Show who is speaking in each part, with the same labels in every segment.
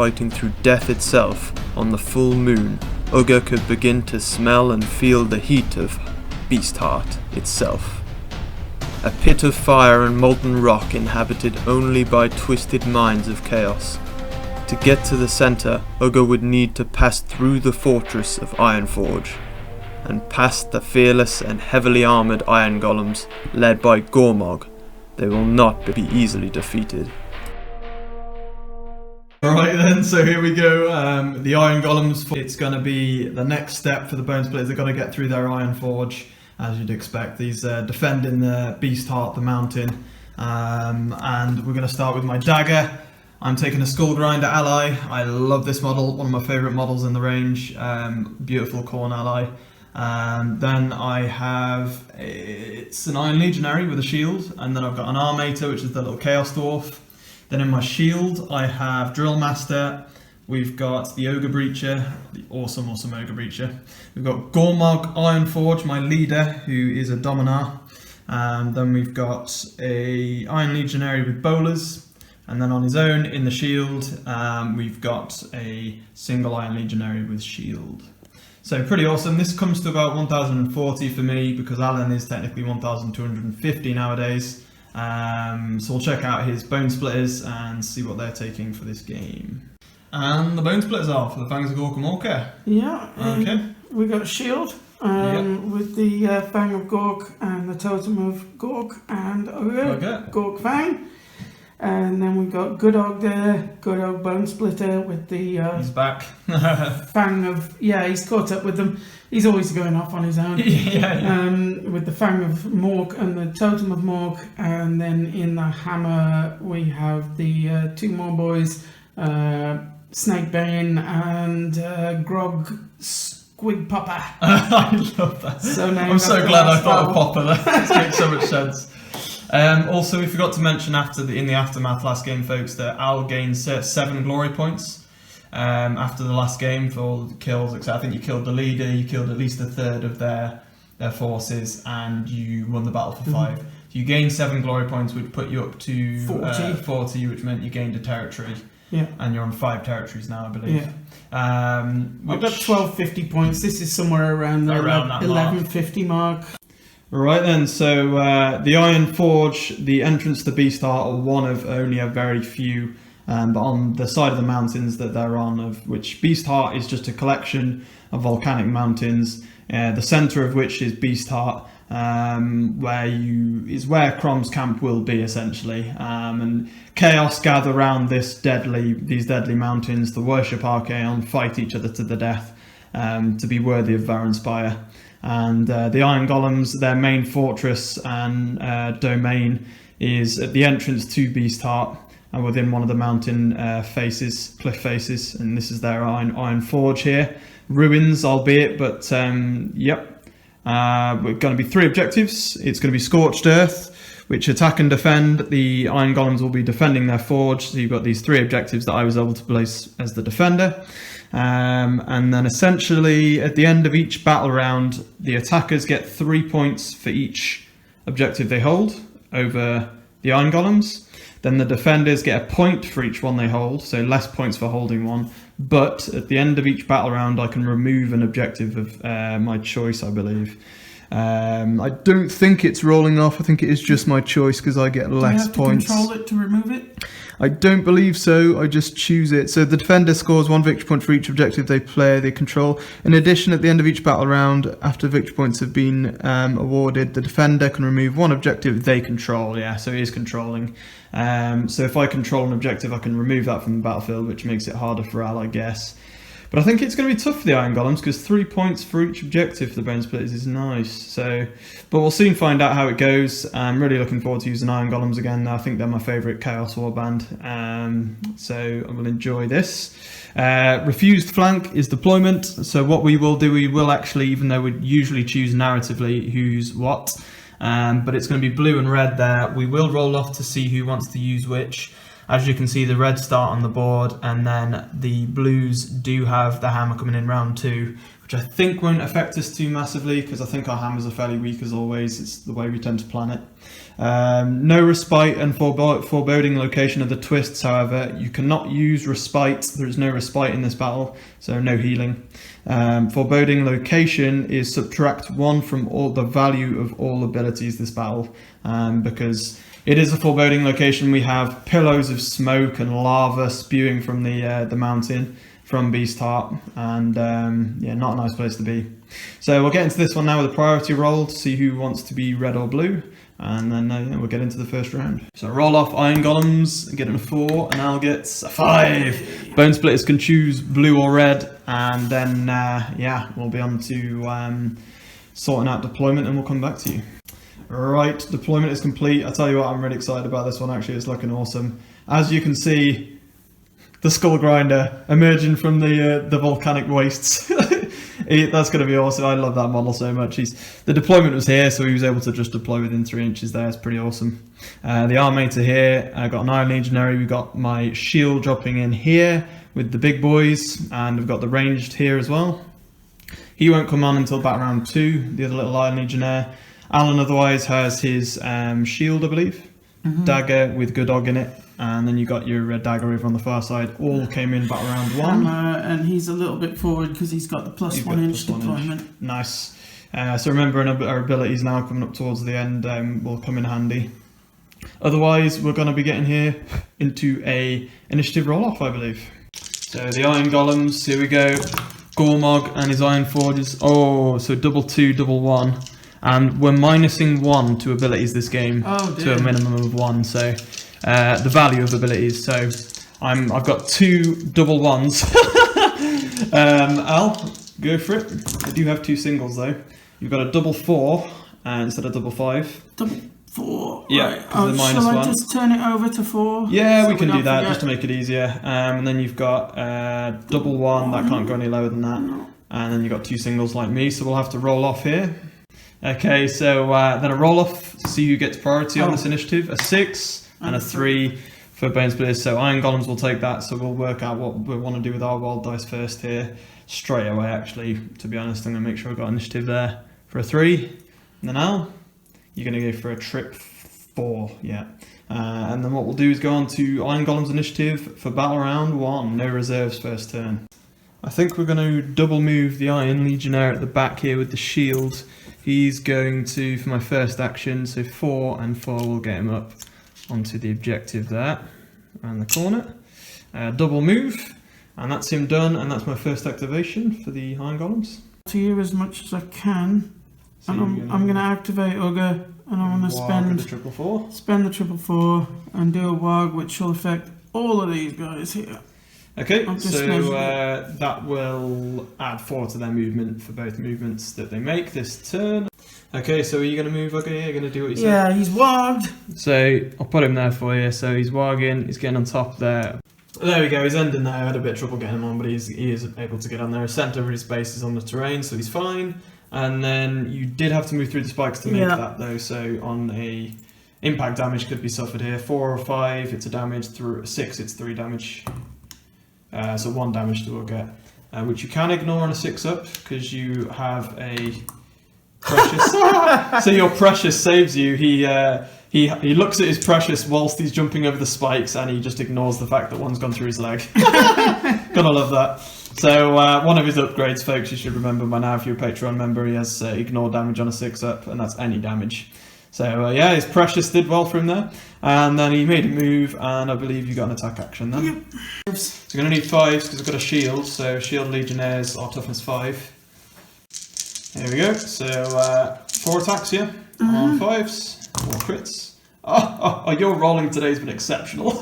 Speaker 1: fighting through death itself, on the full moon, Ugga could begin to smell and feel the heat of Beastheart itself. A pit of fire and molten rock inhabited only by twisted minds of chaos. To get to the center, Ugga would need to pass through the fortress of Ironforge, and past the fearless and heavily armored Iron Golems, led by Gormog. They will not be easily defeated.
Speaker 2: Alright then, so here we go. The Iron Golems, it's going to be the next step for the Bone Splitters. They've got to get through their Ironforge, as you'd expect. These defending the Beastheart, the mountain. And we're going to start with my dagger. I'm taking a Skullgrinder ally. I love this model, one of my favourite models in the range. Beautiful Khorne ally. Then I have, it's an Iron Legionary with a shield, and then I've got an Armator, which is the little Chaos Dwarf. Then in my shield I have Drill Master, we've got the Ogre Breacher, the awesome Ogre Breacher. We've got Gormog Ironforge, my leader, who is a Dominar. Then we've got a Iron Legionary with Bowlers. And then on his own, in the shield, we've got a single Iron Legionary with shield. So pretty awesome. This comes to about 1040 for me, because Alan is technically 1250 nowadays. So we'll check out his Bone Splitters and see what they're taking for this game. And the Bone Splitters are for the Fangs of Gorkamorka.
Speaker 3: Yeah.
Speaker 2: Okay.
Speaker 3: We got a shield with the Fang of Gork and the Totem of Gork and Gork Fang. And then we've got Good Og there, Good Og Bone Splitter with the
Speaker 2: he's back.
Speaker 3: Fang of, yeah, he's caught up with them. He's always going off on his own. With the Fang of Mork and the Totem of Mork. And then in the hammer we have the two more boys, Snakebane and Grog Squig Popper.
Speaker 2: I love that.
Speaker 3: So
Speaker 2: I'm so glad I thought of Popper there. It makes so much sense. Also, we forgot to mention in the aftermath last game, folks, that Al gained 7 glory points after the last game for all the kills. Except I think you killed the leader, you killed at least a third of their forces, and you won the battle for 5. So you gained 7 glory points, which put you up to 40, which meant you gained a territory.
Speaker 3: Yeah.
Speaker 2: And you're on 5 territories now, I believe.
Speaker 3: Yeah. I've got 1250 points. This is somewhere around the 1150 mark.
Speaker 2: Right then, so the Ironforge, the entrance to Beastheart, are one of only a very few, but on the side of the mountains that they're on, of which Beastheart is just a collection of volcanic mountains, the centre of which is Beastheart, where Crom's camp will be essentially, and chaos gather around these deadly mountains to worship Archaon, fight each other to the death, to be worthy of Varanspire. And the Iron Golems, their main fortress and domain is at the entrance to Beastheart and within one of the mountain cliff faces, and this is their Ironforge here. Ruins, albeit, but yep. We're going to be 3 objectives. It's going to be Scorched Earth, which attack and defend. The Iron Golems will be defending their forge, so you've got these 3 objectives that I was able to place as the defender. And then essentially at the end of each battle round, the attackers get 3 points for each objective they hold over the Iron Golems. Then the defenders get a point for each one they hold, so less points for holding one. But at the end of each battle round, I can remove an objective of my choice, I believe. I don't think it's rolling off. I think it is just my choice because I get less points.
Speaker 3: Do you have to control it to remove it?
Speaker 2: I don't believe so. I just choose it. So the defender scores 1 victory point for each objective they control. In addition, at the end of each battle round, after victory points have been awarded, the defender can remove 1 objective they control. Yeah, so it is controlling. So if I control an objective, I can remove that from the battlefield, which makes it harder for Al, I guess. But I think it's going to be tough for the Iron Golems because 3 points for each objective for the Bone Splitters is nice. So, but we'll soon find out how it goes. I'm really looking forward to using Iron Golems again. I think they're my favourite Chaos Warband. So I will enjoy this. Refused flank is deployment. So what we will do, we will actually, even though we usually choose narratively who's what, but it's going to be blue and red there. We will roll off to see who wants to use which.
Speaker 1: As you can see, the reds start on the board, and then the blues do have the hammer coming in round 2, which I think won't affect us too massively, because I think our hammers are fairly weak as always. It's the way we tend to plan it. No respite and foreboding location of the twists, however. You cannot use respite. There is no respite in this battle, so no healing. Foreboding location is subtract 1 from all the value of all abilities this battle, because it is a foreboding location. We have pillows of smoke and lava spewing from the mountain from Beast Heart, and yeah, not a nice place to be. So we'll get into this one now with a priority roll to see who wants to be red or blue, and then yeah, we'll get into the first round. So roll off Iron Golems, get a 4, and I'll get a 5. Bone Splitters can choose blue or red, and then yeah, we'll be on to sorting out deployment, and we'll come back to you. Right, deployment is complete. I tell you what, I'm really excited about this one. Actually, it's looking awesome. As you can see, the Skull Grinder emerging from the volcanic wastes. That's going to be awesome. I love that model so much. The deployment was here, so he was able to just deploy within 3 inches there. It's pretty awesome. The Armator here, I got an Iron Legionary. We've got my shield dropping in here with the big boys, and we've got the ranged here as well. He won't come on until about round 2, the other little Iron Legionnaire. Alan otherwise has his shield, I believe. Dagger with good dog in it. And then you got your dagger over on the far side. All came in about round 1.
Speaker 3: And he's a little bit forward because he's got the plus 1 inch deployment.
Speaker 1: Nice. So remembering our abilities now coming up towards the end will come in handy. Otherwise, we're going to be getting here into a initiative roll-off, I believe. So the Iron Golems, here we go. Gormog and his Ironforges. Oh, so double 2, double 1. And we're minusing 1 to abilities this game to a minimum of 1. So the value of abilities. So I've got 2 double 1s. Al, go for it. I do have 2 singles though. You've got a double 4 instead of double 5.
Speaker 3: Double 4.
Speaker 1: Yeah,
Speaker 3: right. Oh, shall I just turn it over to 4?
Speaker 1: Yeah, we can do that just to make it easier. And then you've got double 1 that can't go any lower than that. And then you've got 2 singles like me. So we'll have to roll off here. Okay, so then a roll-off to see who gets priority on this initiative. A 6 and a 3 for Bone Splitters. So Iron Golems will take that, so we'll work out what we want to do with our wild dice first here. Straight away, actually, to be honest, I'm going to make sure I've got initiative there for a 3. And then Al, you're going to go for a trip 4, yeah. And then what we'll do is go on to Iron Golems initiative for battle round 1. No reserves first turn. I think we're going to double move the Iron Legionnaire at the back here with the shield. He's going to, for my first action, so 4 and 4 will get him up onto the objective there, around the corner. Double move, and that's him done, and that's my first activation for the Iron Golems.
Speaker 3: To you as much as I can, so and I'm going to activate Ugga, and I want to spend
Speaker 1: the triple 4.
Speaker 3: Spend the triple 4 and do a Warg, which will affect all of these guys here.
Speaker 1: Okay, so that will add 4 to their movement for both movements that they make this turn. Okay, so are you going to move? Okay, you're going to do what you said?
Speaker 3: Yeah, he's warged.
Speaker 1: So I'll put him there for you. So he's warging, he's getting on top there. There we go, he's ending there. I had a bit of trouble getting him on, but he is able to get on there. Centre of his base is on the terrain, so he's fine. And then you did have to move through the spikes to make that though, so on a impact damage could be suffered here. 4 or 5, it's a damage. Through 6, it's 3 damage. So 1 damage to get, which you can ignore on a 6-up because you have a precious. So your precious saves you. He looks at his precious whilst he's jumping over the spikes, and he just ignores the fact that one's gone through his leg. Gotta love that. So one of his upgrades, folks, you should remember by now if you're a Patreon member, he has ignore damage on a 6-up, and that's any damage. So yeah, his precious did well for him there, and then he made a move, and I believe you got an attack action then. Yep. So you're going to need 5s because I've got a shield, so shield legionnaires are toughness 5. There we go, so 4 attacks here, on 5s, 4 crits. Oh, your rolling today's been exceptional. 2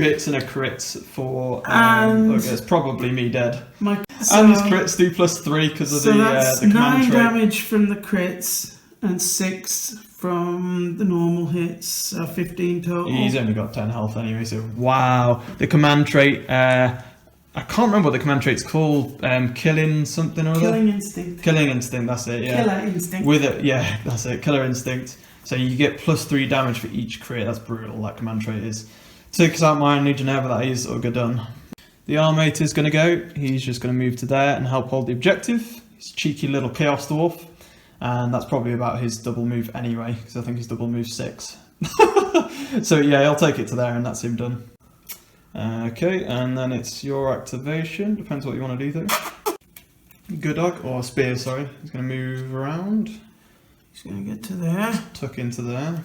Speaker 1: hits and a crit for, it's probably me dead. And his crits do +3 because of the command trait. 9
Speaker 3: damage from the crits. And 6 from the normal hits, 15 total.
Speaker 1: He's only got 10 health anyway, so wow. The command trait, I can't remember what the command trait's called. Killing something or other?
Speaker 3: Killing instinct.
Speaker 1: Killing instinct, that's it, yeah.
Speaker 3: Killer instinct.
Speaker 1: With it, yeah, that's it, killer instinct. So you get +3 damage for each crit, that's brutal, that command trait is.
Speaker 2: Takes out my Legionnaire, but that is done. The Armate is going to go. He's just going to move to there and help hold the objective. He's a cheeky little Chaos Dwarf. And that's probably about his double move anyway, because I think his double move 6. So yeah, I'll take it to there and that's him done. Okay, and then it's your activation. Depends what you want to do though. Good dog, or spear, sorry. He's going to move around.
Speaker 3: He's going to get to there.
Speaker 2: Tuck into there.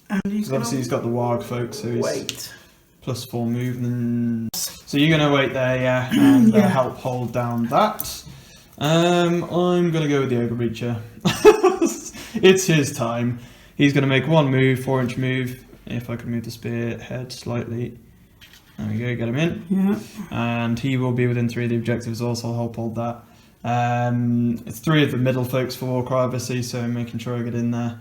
Speaker 3: And
Speaker 2: obviously he's got the Warg folk, so he's
Speaker 3: wait.
Speaker 2: +4 move. And so you're going to wait there, yeah, and help hold down that. I'm going to go with the Ogre Breacher. It's his time. He's going to make one move, 4-inch move. If I can move the spear head slightly. There we go, get him in.
Speaker 3: Yeah.
Speaker 2: And he will be within 3 of the objectives also, I'll help hold that. It's 3 of the middle folks for Warcry, obviously, so making sure I get in there.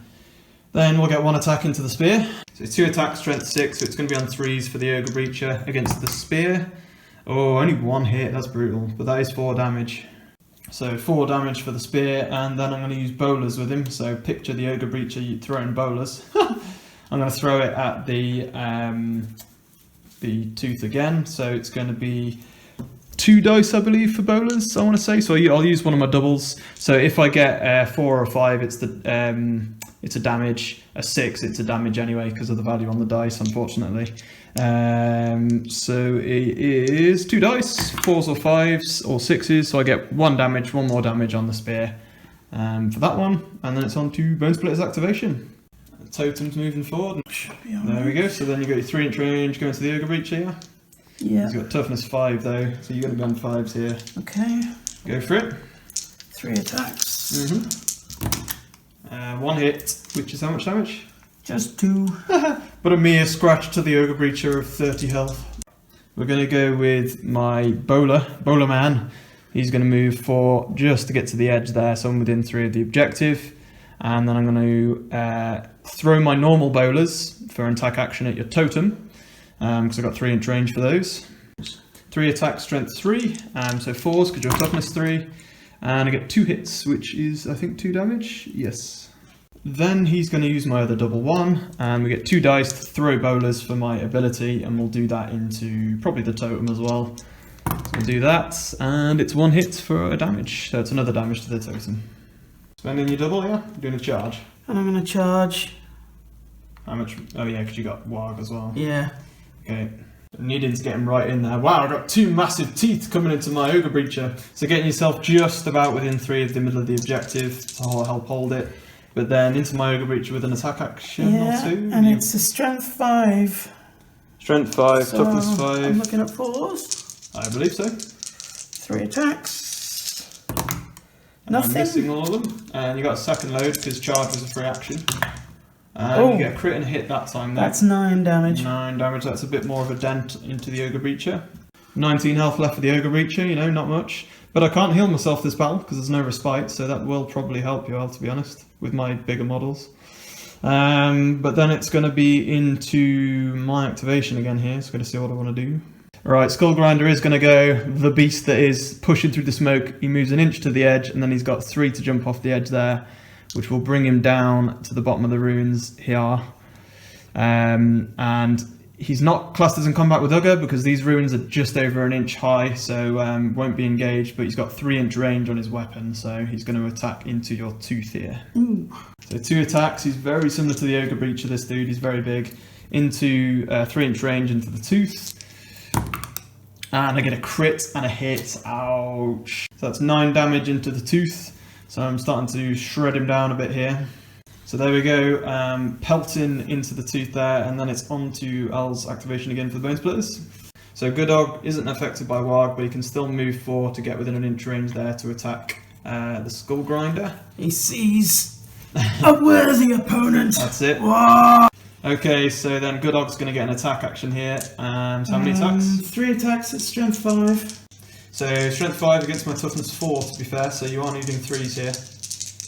Speaker 2: Then we'll get 1 attack into the spear. So it's 2 attacks, strength 6, so it's going to be on 3s for the Ogre Breacher against the spear. Oh, only 1 hit, that's brutal, but that is 4 damage. So 4 damage for the spear, and then I'm going to use bowlers with him. So picture the Ogre Breacher throwing bowlers. I'm going to throw it at the tooth again, so it's going to be 2 dice, I believe, for bowlers, I want to say. So I'll use one of my doubles. So if I get 4 or 5, it's a damage. A 6, it's a damage anyway, because of the value on the dice, unfortunately. So it is 2 dice, 4s or 5s or 6s, so I get 1 damage, 1 more damage on the spear for that one, and then it's on to Bone Splitter's activation. Totem's moving forward. There we go, so then you got your 3-inch range going to the Ogre Breacher, yeah?
Speaker 3: Yeah.
Speaker 2: He's got toughness 5 though, so you're going to be on 5s here.
Speaker 3: Okay.
Speaker 2: Go for it.
Speaker 3: 3 attacks.
Speaker 2: 1 hit, which is how much damage?
Speaker 3: Just 2.
Speaker 2: But a mere scratch to the Ogre Breacher of 30 health. We're going to go with my bowler man. He's going to move 4 just to get to the edge there, so I'm within 3 of the objective. And then I'm going to throw my normal bowlers for an attack action at your totem, because I've got 3-inch range for those. 3 attack, strength 3, so 4s because you're toughness 3. And I get 2 hits, which is, I think, 2 damage? Yes. Then he's going to use my other double 1, and we get 2 dice to throw bowlers for my ability, and we'll do that into probably the totem as well. So we'll do that, and it's 1 hit for a damage, so it's another damage to the totem. Spending your double, yeah? Doing a charge.
Speaker 3: And I'm going to charge.
Speaker 2: How much? Oh yeah, because you got Warg as well.
Speaker 3: Yeah.
Speaker 2: Okay. Needing to get him right in there. Wow, I've got 2 massive teeth coming into my Ogre Breacher. So getting yourself just about within 3 of the middle of the objective to help hold it. But then into my Ogre Breacher with an attack action or 2.
Speaker 3: And it's a strength 5.
Speaker 2: Strength 5,
Speaker 3: so
Speaker 2: toughness 5.
Speaker 3: I'm looking at 4s.
Speaker 2: I believe so.
Speaker 3: 3 attacks.
Speaker 2: And
Speaker 3: Nothing.
Speaker 2: I'm missing all of them. And you got a second load because charge was a free action. And you get a crit and hit that time there.
Speaker 3: That's 9 damage.
Speaker 2: 9 damage, that's a bit more of a dent into the Ogre Breacher. 19 health left for the Ogre Breacher, you know, not much. But I can't heal myself this battle because there's no respite, so that will probably help you out, to be honest, with my bigger models. But then it's going to be into my activation again here, so I'm going to see what I want to do. Alright, Skull Grinder is going to go, the beast that is pushing through the smoke. He moves an inch to the edge, and then he's got 3 to jump off the edge there, which will bring him down to the bottom of the ruins here. And he's not classed as in combat with Ugga because these ruins are just over an inch high, so won't be engaged, but he's got 3-inch range on his weapon, so he's going to attack into your tooth here.
Speaker 3: Ooh.
Speaker 2: So 2 attacks, he's very similar to the Ogre Breacher, this dude, he's very big. Into 3-inch range into the tooth. And I get a crit and a hit, ouch. So that's 9 damage into the tooth. So I'm starting to shred him down a bit here. So there we go, pelting into the tooth there, and then it's on to Al's activation again for the Bone Splitters. So Good Dog isn't affected by Warg, but he can still move 4 to get within an inch range there to attack the Skull Grinder.
Speaker 3: He sees a worthy opponent.
Speaker 2: That's it.
Speaker 3: Whoa.
Speaker 2: Okay, so then Good Dog's going to get an attack action here. And how many attacks?
Speaker 3: 3 attacks at strength 5.
Speaker 2: So strength 5 against my toughness 4, to be fair, so you are needing 3s here.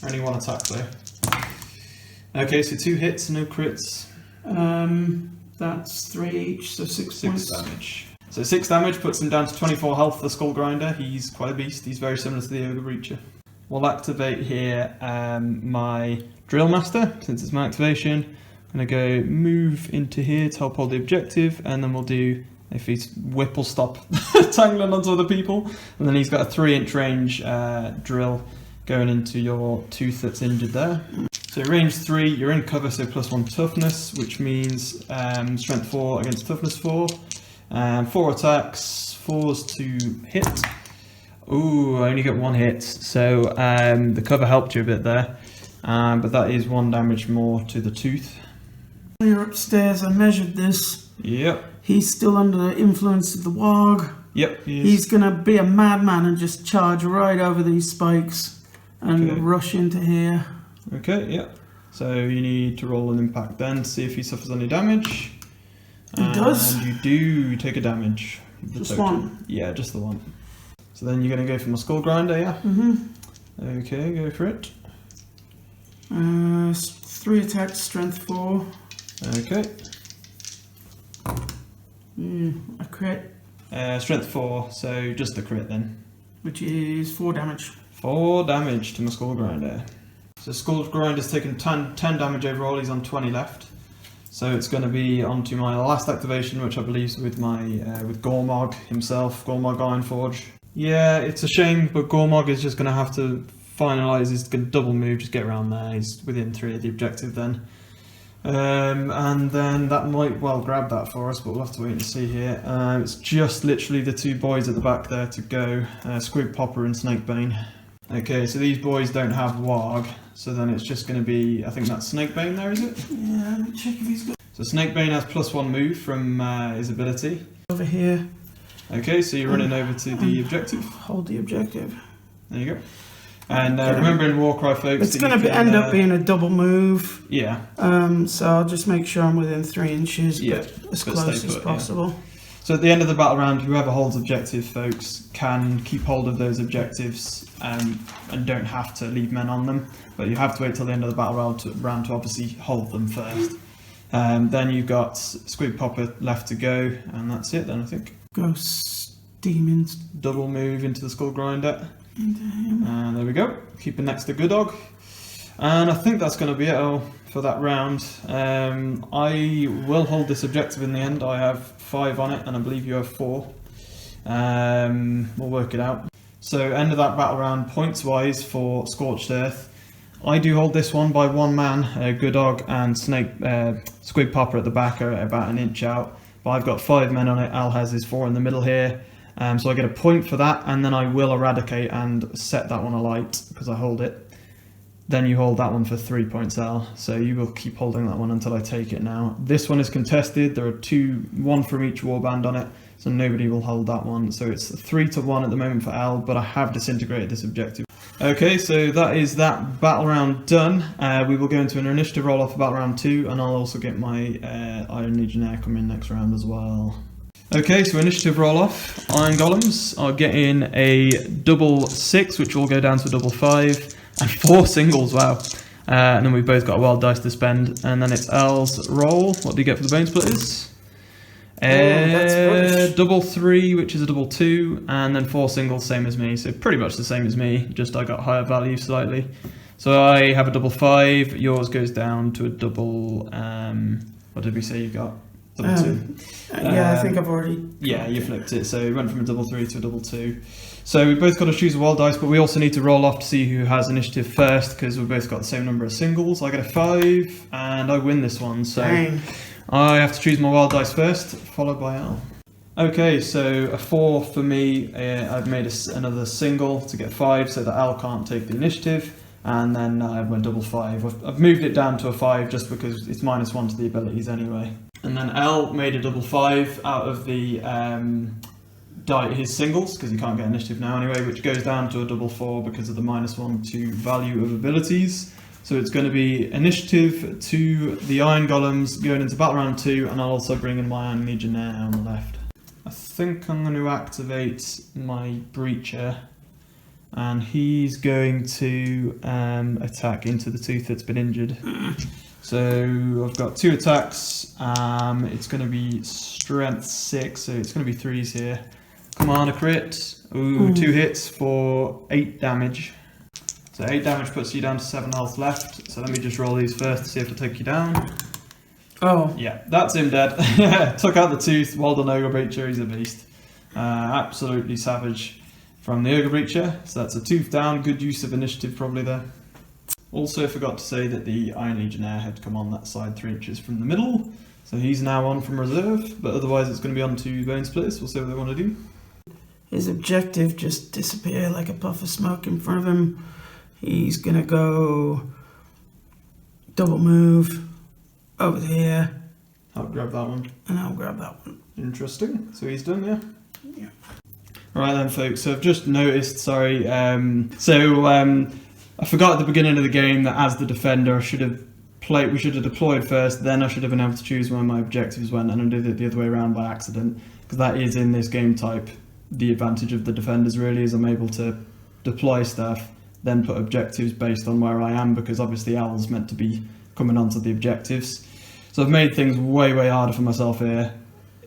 Speaker 2: Only 1 attack though. Okay, so 2 hits, no crits.
Speaker 3: That's 3 each, so 6 points.
Speaker 2: 6 damage. So 6 damage puts him down to 24 health for the Skull Grinder. He's quite a beast, he's very similar to the Ogre Breacher. We'll activate here my Drill Master, since it's my activation.
Speaker 1: I'm going to go move into here to help hold the objective, and then we'll do, if his whip will stop tangling onto other people. And then he's got a 3-inch range drill going into your tooth that's injured there. So range 3, you're in cover, so +1 toughness, which means strength 4 against toughness 4. 4 attacks, 4s to hit. Ooh, I only get 1 hit, so the cover helped you a bit there. But that is 1 damage more to the tooth.
Speaker 3: You're upstairs, I measured this.
Speaker 1: Yep.
Speaker 3: He's still under the influence of the warg.
Speaker 1: Yep, he is.
Speaker 3: He's going to be a madman and just charge right over these spikes and rush into here.
Speaker 1: Okay, yep. So you need to roll an impact then to see if he suffers any damage.
Speaker 3: He does.
Speaker 1: And you do take a damage.
Speaker 3: Just 1?
Speaker 1: Yeah, just the 1. So then you're going to go for my skull grinder, yeah?
Speaker 3: Mm-hmm.
Speaker 1: Okay, go for it.
Speaker 3: 3 attacks, strength 4.
Speaker 1: Okay.
Speaker 3: A crit.
Speaker 1: Strength 4, so just the crit then.
Speaker 3: Which is 4 damage.
Speaker 1: 4 damage to my skull grinder. So skull grinder's taken 10 damage overall, he's on 20 left. So it's going to be onto my last activation, which I believe is with my with Gormog himself, Gormog Ironforge. Yeah, it's a shame, but Gormog is just going to have to finalise his double move, just get around there. He's within 3 of the objective then. And then that might well grab that for us, but we'll have to wait and see here. It's just literally the 2 boys at the back there to go, Squig Popper and Snakebane. Okay, so these boys don't have Warg, so then it's just going to be, I think that's Snakebane there, is it?
Speaker 3: Yeah, let me check if he's got...
Speaker 1: So Snakebane has +1 move from his ability.
Speaker 3: Over here.
Speaker 1: Okay, so you're running over to the objective.
Speaker 3: Hold the objective.
Speaker 1: There you go. And remember in Warcry, folks,
Speaker 3: it's going to end up being a double move.
Speaker 1: Yeah.
Speaker 3: So I'll just make sure I'm within 3 inches,
Speaker 1: yeah,
Speaker 3: but as close as possible.
Speaker 1: Yeah. So at the end of the battle round, whoever holds objective, folks, can keep hold of those objectives and don't have to leave men on them. But you have to wait till the end of the battle round to obviously hold them first. Then you've got Squig Popper left to go, and that's it then, I think.
Speaker 3: Ghost demons.
Speaker 1: Double move into the skull grinder.
Speaker 3: Into him.
Speaker 1: And there we go. Keeping next to Good Dog. And I think that's going to be it for that round. I will hold this objective in the end. I have 5 on it, and I believe you have 4. We'll work it out. So end of that battle round, points-wise for Scorched Earth. I do hold this one by 1 man. Good Dog and Squig Popper at the back are about 1 inch out. But I've got 5 men on it. Al has his 4 in the middle here. So I get a point for that, and then I will eradicate and set that one alight because I hold it. Then you hold that one for 3 points, Al. So you will keep holding that one until I take it now. This one is contested. There are 1 from each warband on it, so nobody will hold that one. So it's 3-1 at the moment for Al, but I have disintegrated this objective. Okay, so that is that battle round done. We will go into an initiative roll off for battle round 2, and I'll also get my Iron Legionnaire come in next round as well. Okay, so initiative roll off. Iron Golems are getting a double 6, which will go down to a double 5, and 4 singles, wow. And then we've both got a wild dice to spend, and then it's Al's roll. What do you get for the Bone Splitters? Double 3, which is a double 2, and then 4 singles, same as me. So pretty much the same as me, just I got higher value slightly. So I have a double 5, yours goes down to a double, what did we say you got? Double 2.
Speaker 3: Yeah, I think I've already...
Speaker 1: Yeah, you flipped it, so it went from a double 3 to a double 2. So we both got to choose a wild dice, but we also need to roll off to see who has initiative first, because we've both got the same number of singles. I get a 5, and I win this one, so...
Speaker 3: Dang.
Speaker 1: I have to choose my wild dice first, followed by Al. Okay, so a 4 for me. I've made another single to get 5 so that Al can't take the initiative. And then I have my double 5. I've moved it down to a 5 just because it's -1 to the abilities anyway. And then Al made a double 5 out of the his singles, because he can't get initiative now anyway, which goes down to a double 4 because of the -1 to value of abilities. So it's going to be initiative to the Iron Golems going into battle round 2, and I'll also bring in my Iron Legionnaire on the left. I think I'm going to activate my Breacher, and he's going to attack into the tooth that's been injured. So I've got 2 attacks. It's going to be strength 6, so it's going to be 3s here. Come on, a crit. Ooh, 2 hits for 8 damage. So 8 damage puts you down to 7 health left. So let me just roll these first to see if I take you down.
Speaker 3: Oh.
Speaker 2: Yeah, that's him dead. Took out the tooth. Well done, Ogre Breacher. He's a beast. Absolutely savage from the Ogre Breacher. So that's a tooth down. Good use of initiative probably there. Also forgot to say that the Iron Legionnaire had come on that side 3 inches from the middle. So he's now on from reserve. But otherwise it's going to be on to Bone Splitters. We'll see what they want to do.
Speaker 3: His objective just disappear like a puff of smoke in front of him. He's going to go double move over here.
Speaker 2: I'll grab that one.
Speaker 3: And I'll grab that one.
Speaker 2: Interesting. So he's done, yeah?
Speaker 3: Yeah.
Speaker 2: Alright then folks, so I've just noticed, sorry, I forgot at the beginning of the game that as the defender we should have deployed first, then I should have been able to choose where my objectives went, and I did it the other way around by accident, because that is in this game type the advantage of the defenders really, is I'm able to deploy stuff, then put objectives based on where I am, because obviously Al's meant to be coming onto the objectives. So I've made things way harder for myself here,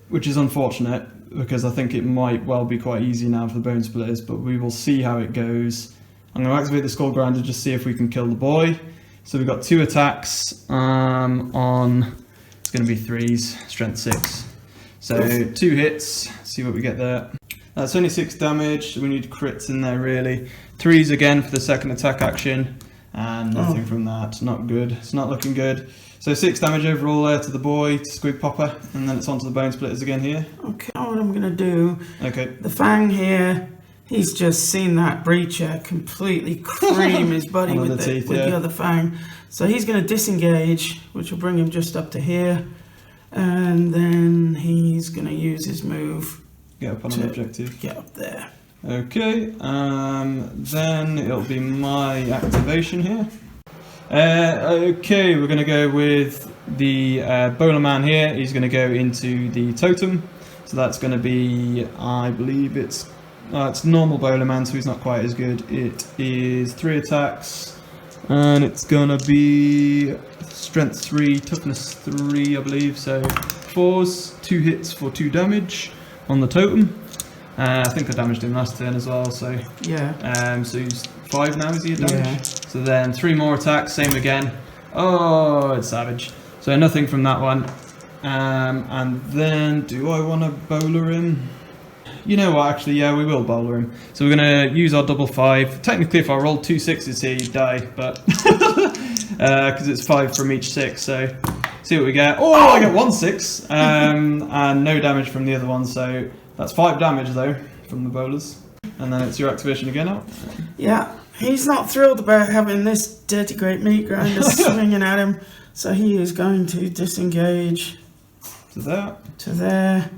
Speaker 2: which is unfortunate, because I think it might well be quite easy now for the Bone Splitters, but we will see how it goes. I'm going to activate the Skull Grinder, just see if we can kill the boy. So we've got 2 attacks on, it's going to be 3s, strength 6. So 2 hits, see what we get there. That's only 6 damage, we need crits in there really. 3s again for the second attack action, and nothing from that, not good, it's not looking good. So 6 damage overall there to the boy, to Squig Popper, and then it's on to the Bone Splitters again here.
Speaker 3: Okay, what I'm going to do,
Speaker 2: okay.
Speaker 3: The Fang here, he's just seen that Breacher completely cream his buddy with the other Fang. So he's going to disengage, which will bring him just up to here. And then he's going to use his move.
Speaker 2: Get up on an objective.
Speaker 3: Get up there.
Speaker 2: Okay, then it'll be my activation here. Okay, we're going to go with the Bowler Man here. He's going to go into the totem. So that's going to be, I believe it's normal Bowler Man, so he's not quite as good. It is 3 attacks, and it's going to be strength 3, toughness 3, I believe. So 4s, 2 hits for 2 damage on the totem. I think I damaged him last turn as well, so
Speaker 3: yeah.
Speaker 2: So he's 5 now, is he at damage?
Speaker 3: Yeah.
Speaker 2: So then 3 more attacks, same again. Oh, it's savage. So nothing from that one. And then, do I want to bowler him? You know what, actually, yeah, we will bowler him. So we're going to use our double 5. Technically, if I rolled 2 6s here, he'd die, but because it's 5 from each 6, so see what we get. Oh, I get 1 6, and no damage from the other one, so that's 5 damage though from the bowlers. And then it's your activation again out.
Speaker 3: Yeah, he's not thrilled about having this dirty great meat grinder swinging at him, so he is going to disengage
Speaker 2: to there.
Speaker 3: To there.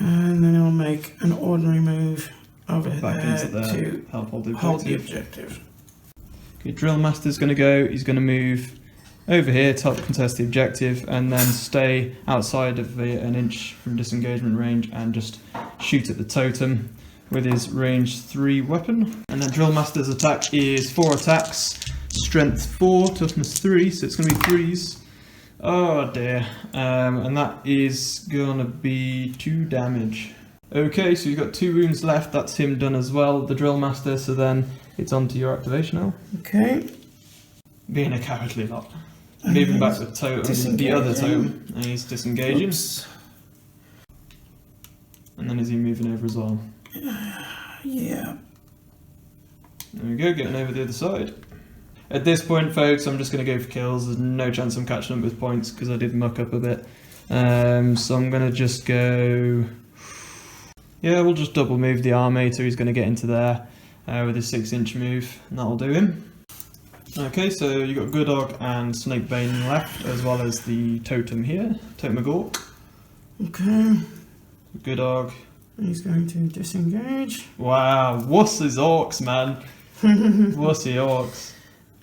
Speaker 3: And then he'll make an ordinary move over
Speaker 2: back
Speaker 3: there
Speaker 2: into there
Speaker 3: to
Speaker 2: help hold
Speaker 3: the objective.
Speaker 2: Okay, Drill Master's going to go. He's going to move over here to help contest the objective, and then stay outside of an inch from disengagement range and just shoot at the totem with his range 3 weapon. And then Drill Master's attack is 4 attacks, strength 4, toughness 3, so it's going to be 3s. Oh dear, and that is going to be 2 damage. Okay, so you've got 2 wounds left, that's him done as well, the Drill Master, so then it's on to your activation now.
Speaker 3: Okay.
Speaker 2: Being a cowardly lot. Moving back to the totem, the other totem, and he's disengaging. Oops. And then is he moving over as well?
Speaker 3: Yeah.
Speaker 2: There we go, getting over the other side. At this point, folks, I'm just going to go for kills. There's no chance I'm catching up with points because I did muck up a bit. So I'm going to just go... Yeah, we'll just double move the Armator. He's going to get into there with his 6-inch move, and that'll do him. Okay, so you've got Goodog and Snakebane left, as well as the totem here, Totem of Gork.
Speaker 3: Okay.
Speaker 2: Goodog.
Speaker 3: He's going to disengage.
Speaker 2: Wow, wuss's orcs, man. Wussy orcs.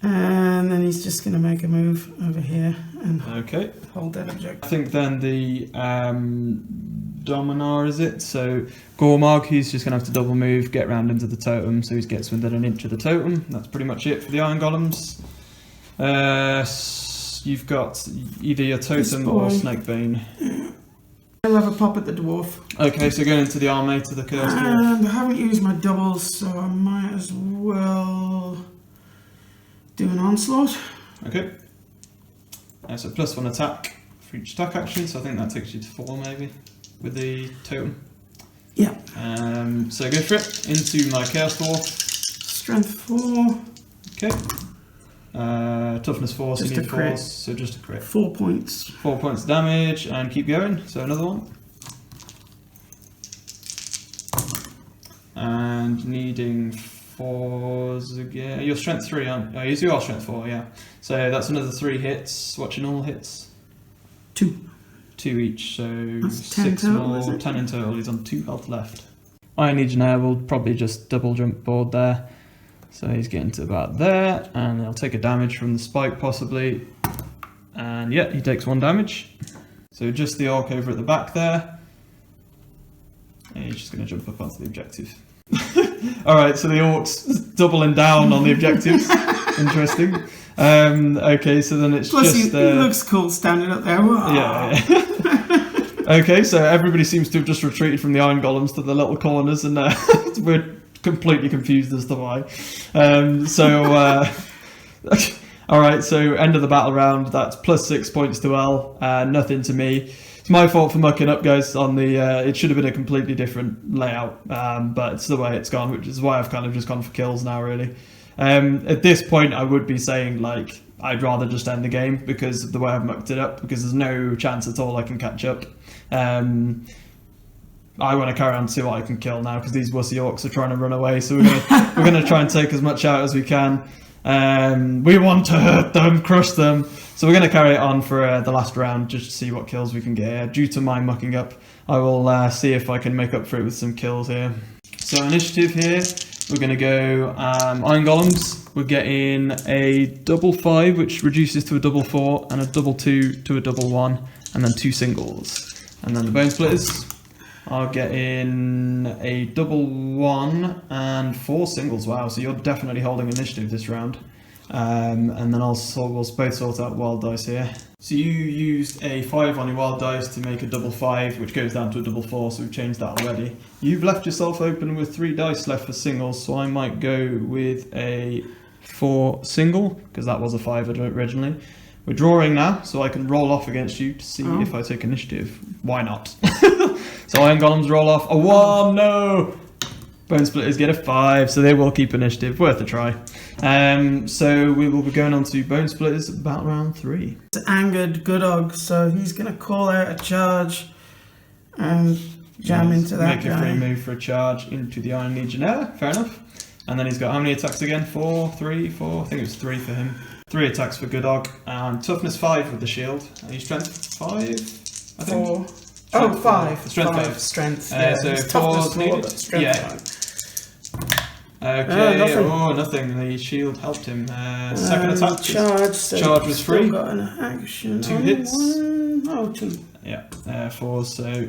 Speaker 3: And then he's just going to make a move over here and hold that objective.
Speaker 2: I think then the Dominar, is it? So Gormog, he's just going to have to double move, get round into the totem, so he gets within an inch of the totem. That's pretty much it for the Iron Golems. You've got either your totem or Snakebane.
Speaker 3: I'll have a pop at the dwarf.
Speaker 2: Okay, so going into the Armator, the Cursed Dwarf.
Speaker 3: And I haven't used my doubles, so I might as well do an onslaught.
Speaker 2: Okay. So +1 attack
Speaker 4: for each attack action, so I think that takes you to 4 maybe, with the totem.
Speaker 3: Yeah.
Speaker 4: So go for it, into my Chaos Dwarf.
Speaker 3: Strength 4.
Speaker 4: Okay. Toughness 4, so
Speaker 3: Just
Speaker 4: you need
Speaker 3: a crit.
Speaker 4: 4, so just a crit.
Speaker 3: 4 points.
Speaker 4: 4 points of damage, and keep going, so another one. And needing 4s again. You're strength 3, aren't you? Oh, you are strength 4, yeah. So that's another 3 hits. What's your normal hits?
Speaker 3: 2.
Speaker 4: 2 each, so
Speaker 3: That's 10
Speaker 4: 6
Speaker 3: total,
Speaker 4: more,
Speaker 3: is it?
Speaker 4: 10 in total. He's on 2 health left. Iron Legionnaire will probably just double jump board there. So he's getting to about there, and he'll take a damage from the spike possibly. And yeah, he takes 1 damage. So just the orc over at the back there. And he's just going to jump up onto the objective. Alright, so the orc's doubling down on the objectives. Interesting. Okay, so then it's
Speaker 3: Plus
Speaker 4: just...
Speaker 3: he looks cool standing up there.
Speaker 4: Yeah. Okay, so everybody seems to have just retreated from the Iron Golems to the little corners, and we're completely confused as to why. Alright, so end of the battle round, that's plus 6 points to L, nothing to me. It's my fault for mucking up, guys, on the, it should have been a completely different layout, but it's the way it's gone, which is why I've kind of just gone for kills now, really. At this point, I would be saying, like, I'd rather just end the game because of the way I've mucked it up, because there's no chance at all I can catch up. I want to carry on to see what I can kill now, because these wussy orcs are trying to run away, so we're gonna try and take as much out as we can. We want to hurt them, crush them. So we're going to carry it on for the last round, just to see what kills we can get here. Due to my mucking up, I will see if I can make up for it with some kills here. So initiative here, we're going to go Iron Golems. We're getting a double 5, which reduces to a double 4, and a double 2 to a double 1, and then 2 singles. And then the Bone Splitters are getting a double 1 and 4 singles. Wow, so you're definitely holding initiative this round. And then we'll both sort out wild dice here. So you used a 5 on your wild dice to make a double 5, which goes down to a double 4, so we've changed that already. You've left yourself open with 3 dice left for singles, so I might go with a 4 single, because that was a 5 originally. We're drawing now, so I can roll off against you to see if I take initiative. Why not? So Iron Golems roll off a 1, no! Bone Splitters get a 5, so they will keep initiative. Worth a try. So we will be going on to Bone Splitters about round 3.
Speaker 3: It's angered Goodog, so he's going to call out a charge and jam into that
Speaker 4: Make a free move for a charge into the Iron Legionnaire. Fair enough. And then he's got how many attacks again? 4, 3, 4? I think it was 3 for him. 3 attacks for Goodog. Toughness 5 with the shield. And he's strength 5, I think.
Speaker 3: 4. Oh, 5.
Speaker 4: Strength 5.
Speaker 3: Strength, yeah.
Speaker 4: So
Speaker 3: It's
Speaker 4: 4
Speaker 3: toughness
Speaker 4: needed.
Speaker 3: but strength
Speaker 4: Yeah.
Speaker 3: 5.
Speaker 4: Okay,
Speaker 3: nothing.
Speaker 4: Nothing. The shield helped him. Second attack.
Speaker 3: Charge. So
Speaker 4: Charge was free.
Speaker 3: Got an action.
Speaker 4: 2 hits.
Speaker 3: 2.
Speaker 4: Yeah, 4, so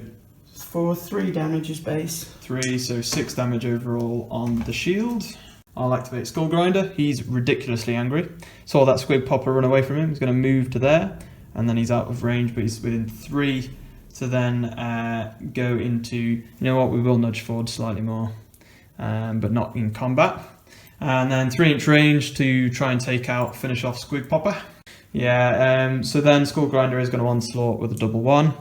Speaker 3: For 3 damage is base.
Speaker 4: 3, so 6 damage overall on the shield. I'll activate Skull Grinder. He's ridiculously angry. Saw that Squig Popper run away from him. He's going to move to there, and then he's out of range, but he's within 3 to then go into, you know what, we will nudge forward slightly more, but not in combat. And then 3-inch range to try and finish off Squig Popper. Yeah, so then Skull Grinder is going to onslaught with a double 1,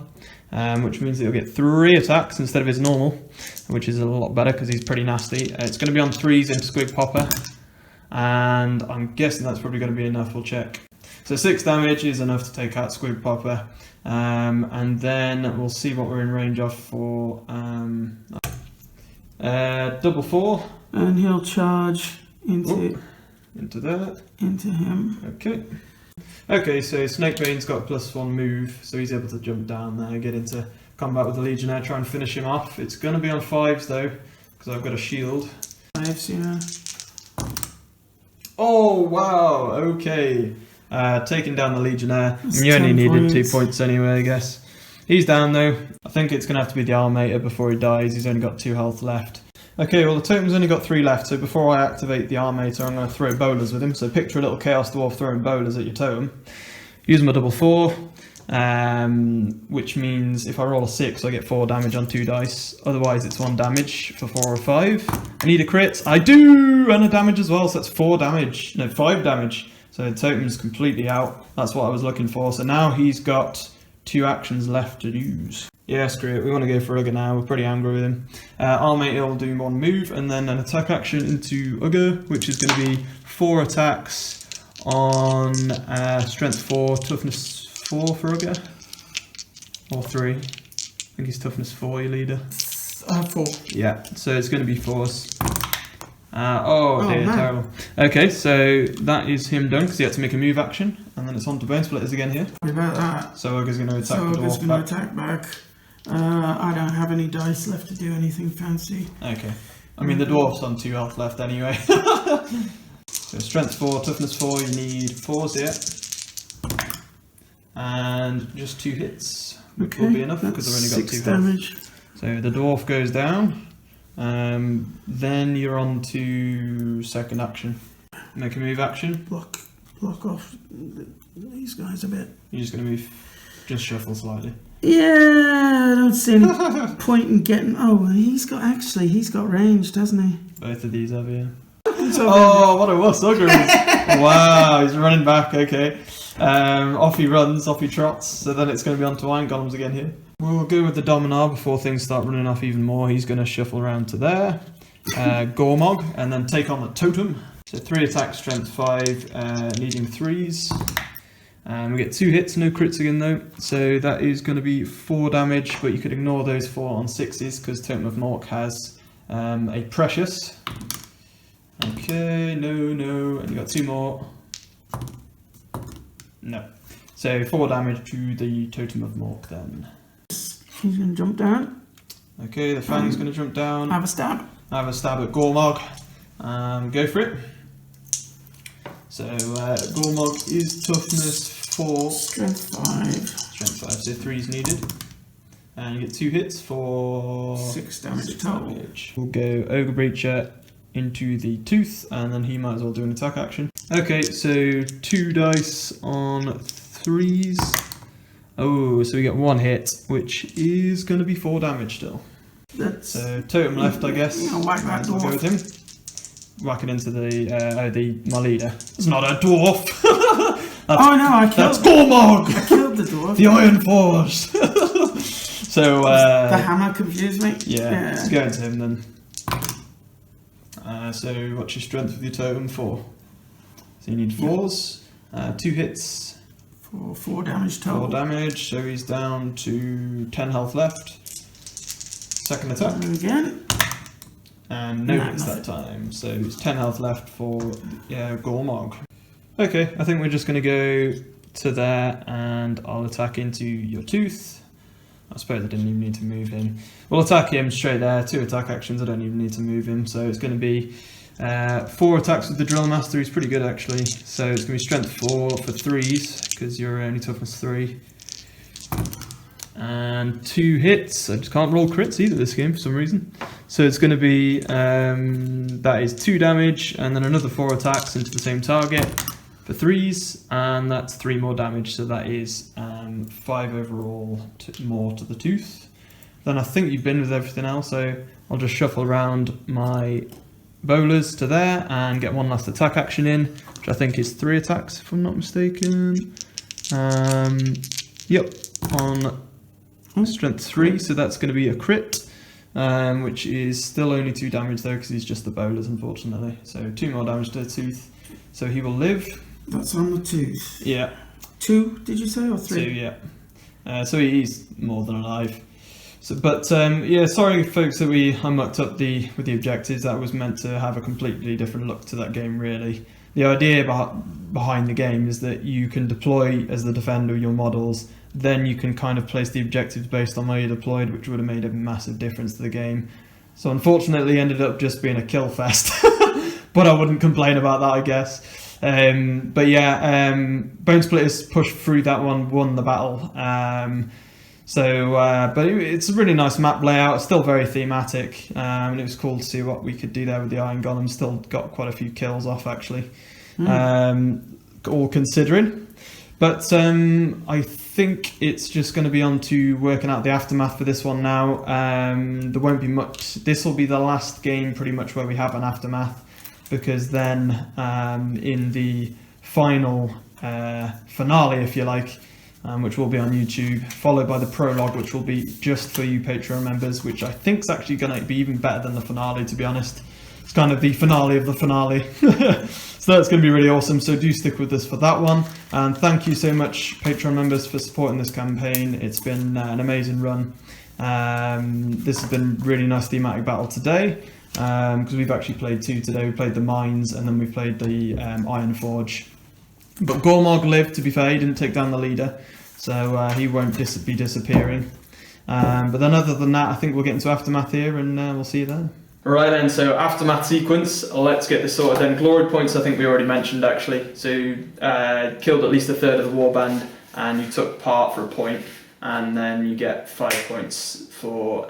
Speaker 4: which means that he'll get 3 attacks instead of his normal, which is a lot better because he's pretty nasty. It's going to be on 3s into Squig Popper, and I'm guessing that's probably going to be enough. We'll check. So 6 damage is enough to take out Squig Popper, and then we'll see what we're in range of for double 4.
Speaker 3: And he'll charge into
Speaker 4: that.
Speaker 3: into him.
Speaker 4: Okay. Okay, so Snakebane's got a +1 move, so he's able to jump down there, get into combat with the Legionnaire, try and finish him off. It's going to be on 5s though, because I've got a shield.
Speaker 3: 5s, yeah.
Speaker 4: Oh wow, okay. Taking down the Legionnaire.
Speaker 3: That's
Speaker 4: You only
Speaker 3: 10
Speaker 4: needed
Speaker 3: points.
Speaker 4: 2 points anyway, I guess. He's down though. I think it's going to have to be the Armator before he dies. He's only got 2 health left. Okay, well the totem's only got 3 left, so before I activate the Armator, I'm going to throw bowlers with him. So picture a little Chaos Dwarf throwing bowlers at your totem. Use my double 4, which means if I roll a 6, I get 4 damage on 2 dice. Otherwise it's 1 damage for 4 or 5. I need a crit. I do! And a damage as well, so that's 4 damage. No, 5 damage. So the totem's completely out. That's what I was looking for. So now he's got 2 actions left to use. Yeah, screw it. We want to go for Ugga now. We're pretty angry with him. Our mate will do 1 move and then an attack action into Ugga, which is going to be 4 attacks on strength 4, toughness 4 for Ugga. Or 3. I think he's toughness 4, your leader.
Speaker 3: 4.
Speaker 4: Yeah, so it's going to be 4s. Oh dear,
Speaker 3: man.
Speaker 4: terrible. Okay, so that is him done because he had to make a move action, and then it's on to Bone Splitters again here.
Speaker 3: What about that?
Speaker 4: So Ugga's going to attack
Speaker 3: So
Speaker 4: the
Speaker 3: Ugga's
Speaker 4: dwarf
Speaker 3: going to
Speaker 4: back.
Speaker 3: attack back. I don't have any dice left to do anything fancy.
Speaker 4: Okay. I mean, the dwarf's on 2 health left anyway. So strength 4, toughness 4, you need 4s here. And just 2 hits, which will be enough because I've only got 2
Speaker 3: damage.
Speaker 4: health. So the dwarf goes down. Then you're on to second action. Make a move action.
Speaker 3: Block off these guys a bit.
Speaker 4: You're just going to move, just shuffle slightly.
Speaker 3: Yeah, I don't see any point in getting. Oh, he's got range, doesn't he?
Speaker 4: Both of these have here.
Speaker 3: So
Speaker 4: Oh, what a wuss, Ugga is. Wow, he's running back, okay. Off he runs, off he trots, so then it's going to be on to Iron Golems again here. We'll go with the Dominar before things start running off even more. He's going to shuffle around to there. Gormog, and then take on the Totem. So 3 attacks, strength 5, needing 3s. We get 2 hits, no crits again though. So that is going to be 4 damage, but you could ignore those 4 on 6s because Totem of Mork has a Precious. Okay, no, and you got 2 more. No. So 4 damage to the Totem of Mork then.
Speaker 3: he's going to jump down.
Speaker 4: Okay, the Fang's going to jump down.
Speaker 3: Have a stab.
Speaker 4: Have a stab at Gormog. Go for it. So Gormog is toughness 4.
Speaker 3: Strength 5.
Speaker 4: Strength 5, so 3's needed. And you get 2 hits for
Speaker 3: 6 damage
Speaker 4: 6
Speaker 3: total.
Speaker 4: damage. We'll go Ogre Breacher into the Tooth, and then he might as well do an attack action. Okay, so 2 dice on 3s. Oh, so we get 1 hit, which is going to be 4 damage still. So Totem left, I guess.
Speaker 3: I'll whack that
Speaker 4: We'll go
Speaker 3: dwarf.
Speaker 4: with him. Whack it into my leader. It's not a dwarf.
Speaker 3: Oh no, I killed
Speaker 4: That's Gormog!
Speaker 3: I killed the dwarf.
Speaker 4: The Ironforge! So,
Speaker 3: the hammer confused me.
Speaker 4: yeah, let's go into him then. So, what's your strength with your totem? 4. So you need 4s. 2 hits.
Speaker 3: For 4 damage total.
Speaker 4: 4 damage, so he's down to 10 health left. Second attack.
Speaker 3: And again.
Speaker 4: And no
Speaker 3: Nah,
Speaker 4: hits that
Speaker 3: nothing.
Speaker 4: time, so it's 10 health left for Gormog. Okay, I think we're just going to go to there and I'll attack into your Tooth. I suppose I didn't even need to move him. We'll attack him straight there, 2 attack actions, I don't even need to move him, so it's going to be 4 attacks with the Drill Master, he's pretty good actually. So it's going to be strength 4 for 3s, because you're only toughness 3. And 2 hits. I just can't roll crits either this game for some reason. So it's going to be, that is 2 damage, and then another 4 attacks into the same target for 3s, and that's 3 more damage, so that is 5 overall more to the Tooth. Then I think you've been with everything else, so I'll just shuffle around my bowlers to there and get 1 last attack action in, which I think is 3 attacks if I'm not mistaken. Yep, on strength 3, so that's going to be a crit, which is still only 2 damage though, because he's just the bowlers unfortunately. So 2 more damage to the Tooth, so he will live.
Speaker 3: That's on the Tooth.
Speaker 4: Yeah.
Speaker 3: 2, did you say, or 3?
Speaker 4: 2, yeah. So he's more than alive. So, but yeah, sorry folks that I mucked up with the objectives. That was meant to have a completely different look to that game really. The idea behind the game is that you can deploy as the defender your models, then you can kind of place the objectives based on where you're deployed, which would have made a massive difference to the game. So unfortunately it ended up just being a kill fest. But I wouldn't complain about that, I guess. But yeah, Bone Splitters pushed through that one, won the battle. But it's a really nice map layout. It's still very thematic, and it was cool to see what we could do there with the Iron Golems. Still got quite a few kills off actually, all considering. But I think it's just going to be on to working out the aftermath for this one now. There won't be much. This will be the last game pretty much where we have an aftermath, because then in the final finale, if you like, which will be on YouTube, followed by the prologue, which will be just for you Patreon members, which I think is actually going to be even better than the finale, to be honest. It's kind of the finale of the finale. So that's going to be really awesome, so do stick with us for that one. And thank you so much, Patreon members, for supporting this campaign. It's been an amazing run. This has been really nice thematic battle today, because we've actually played 2 today. We played the Mines, and then we played the Ironforge. But Gormog lived, to be fair. He didn't take down the leader, so he won't be disappearing. But then other than that, I think we'll get into Aftermath here, and we'll see you then. Right then, so Aftermath sequence, let's get this sorted then. Glory points, I think we already mentioned actually. So killed at least a third of the warband, and you took part for a point, and then you get 5 points for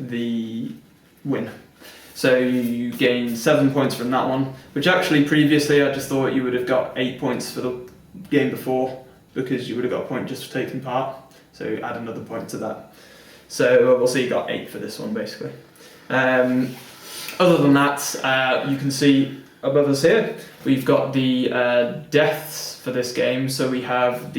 Speaker 4: the win. So you gain 7 points from that one, which actually previously I just thought you would have got 8 points for the game before, because you would have got a point just for taking part. So add another point to that. So we'll see you got 8 for this one basically. Other than that, you can see above us here, we've got the deaths for this game. So we have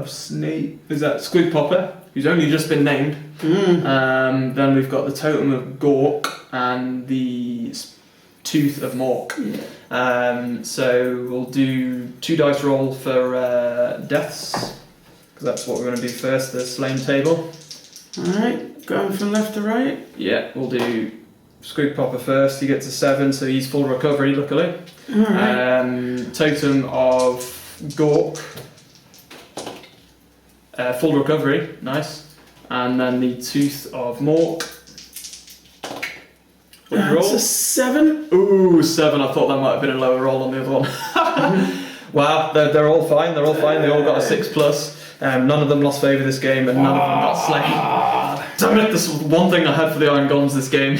Speaker 4: Snake, is that Squig Popper, who's only just been named. Then we've got the Totem of Gork and the Tooth of Mork. So we'll do 2 dice roll for deaths, because that's what we're going to do first, the slain table.
Speaker 3: Alright, going from left to right.
Speaker 4: Yeah, we'll do Squig Popper first. He gets a 7, so he's full recovery, luckily.
Speaker 3: Alright.
Speaker 4: Totem of Gork, full recovery, nice. And then the Tooth of Mork.
Speaker 3: That's a 7.
Speaker 4: Ooh, 7. I thought that might have been a lower roll on the other one. Wow, they're all fine. They're all fine. They all got a 6+. None of them lost favour this game, and none of them got slain. Damn it, this was one thing I had for the Iron Golems this game.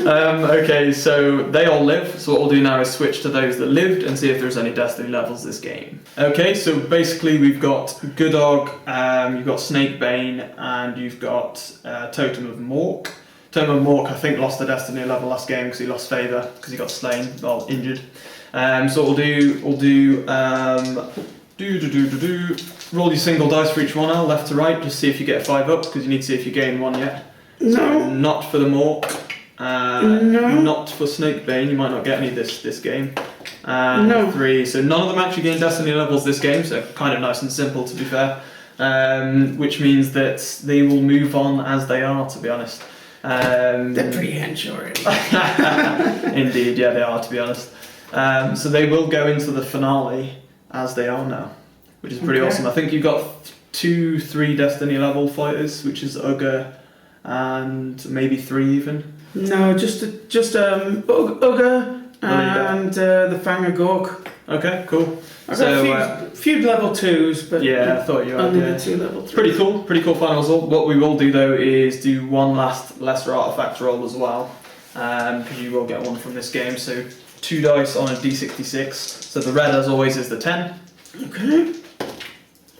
Speaker 4: Okay, so they all live, so what we'll do now is switch to those that lived and see if there's any Destiny levels this game. Okay, so basically we've got Goodog, you've got Snakebane, and you've got Totem of Mork. Totem of Mork, I think, lost the Destiny level last game because he lost favour, because he got slain, well, injured. So what we'll do roll your single dice for each one, Al, left to right, just see if you get a 5 up, because you need to see if you gain 1 yet.
Speaker 3: No.
Speaker 4: So not for the Mork.
Speaker 3: No.
Speaker 4: Not for Snakebane, you might not get any this game.
Speaker 3: No.
Speaker 4: 3, so none of them actually gain Destiny levels this game, so kind of nice and simple to be fair. Which means that they will move on as they are, to be honest.
Speaker 3: They're pretty hench already.
Speaker 4: Indeed, yeah, they are, to be honest. So they will go into the finale as they are now, which is pretty awesome. I think you've got 2-3 Destiny level fighters, which is Ugga and maybe 3 even.
Speaker 3: No, just Ugga and the Fangs of Gorkamorka.
Speaker 4: Okay, cool.
Speaker 3: I've got a few level 2s, but
Speaker 4: yeah, I thought you had
Speaker 3: only the 2 level 3s.
Speaker 4: Pretty cool final result. What we will do though is do one last lesser artifact roll as well, because you will get 1 from this game. So 2 dice on a d66. So the red, as always, is the 10.
Speaker 3: Okay.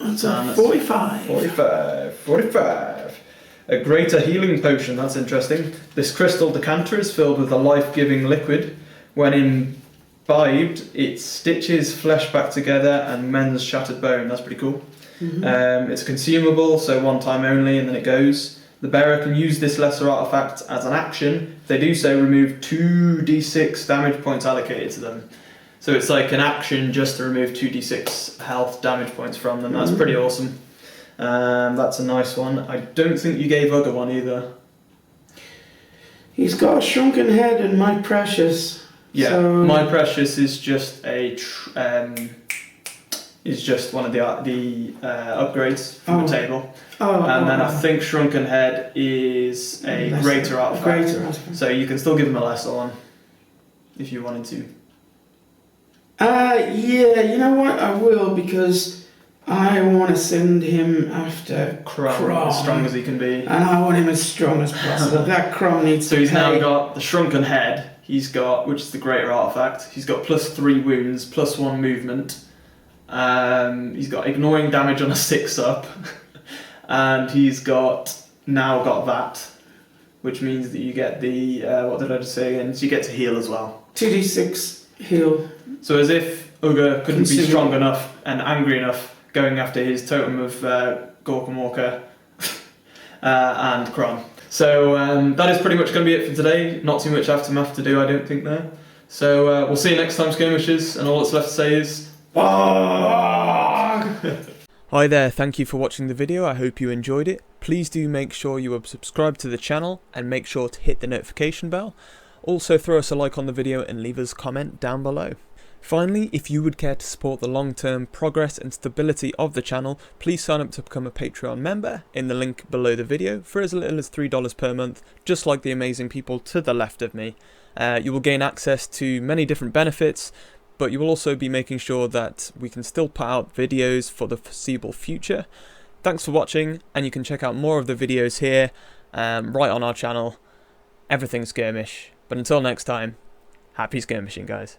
Speaker 3: That's a 45.
Speaker 4: 45. A greater healing potion, that's interesting. This crystal decanter is filled with a life-giving liquid. When imbibed, it stitches flesh back together and mends shattered bone. That's pretty cool. It's consumable, so 1 time only, and then it goes. The bearer can use this lesser artifact as an action. If they do so, remove 2d6 damage points allocated to them. So it's like an action just to remove 2d6 health damage points from them. That's pretty awesome. That's a nice one. I don't think you gave Ugga one either.
Speaker 3: He's got a shrunken head and My Precious.
Speaker 4: Yeah,
Speaker 3: so...
Speaker 4: My Precious is just a one of the upgrades from the table. And then I think Shrunken Head is a greater artifact. So you can still give him a lesser one if you wanted to.
Speaker 3: Yeah, you know what? I will, because I want to send him after Crom.
Speaker 4: As strong as he can be.
Speaker 3: And I want him as strong as possible. That Crom needs
Speaker 4: So
Speaker 3: to
Speaker 4: he's
Speaker 3: pay.
Speaker 4: now got the Shrunken Head. He's got, which is the greater artifact. He's got +3 wounds, +1 movement. He's got ignoring damage on a 6-up. And he's now got that, which means that you get the, what did I just say again? So you get to heal as well.
Speaker 3: 2d6 heal.
Speaker 4: So as if Ugga couldn't be strong enough and angry enough, going after his totem of Gorkamorka and Kron. So that is pretty much going to be it for today. Not too much aftermath to do, I don't think, there. So we'll see you next time, skirmishers, and all that's left to say is...
Speaker 1: Hi there, thank you for watching the video, I hope you enjoyed it. Please do make sure you are subscribed to the channel and make sure to hit the notification bell. Also throw us a like on the video and leave us a comment down below. Finally, if you would care to support the long-term progress and stability of the channel, please sign up to become a Patreon member in the link below the video for as little as $3 per month, just like the amazing people to the left of me. You will gain access to many different benefits, but you will also be making sure that we can still put out videos for the foreseeable future. Thanks for watching, and you can check out more of the videos here, right on our channel, Everything Skirmish. But until next time, happy skirmishing, guys.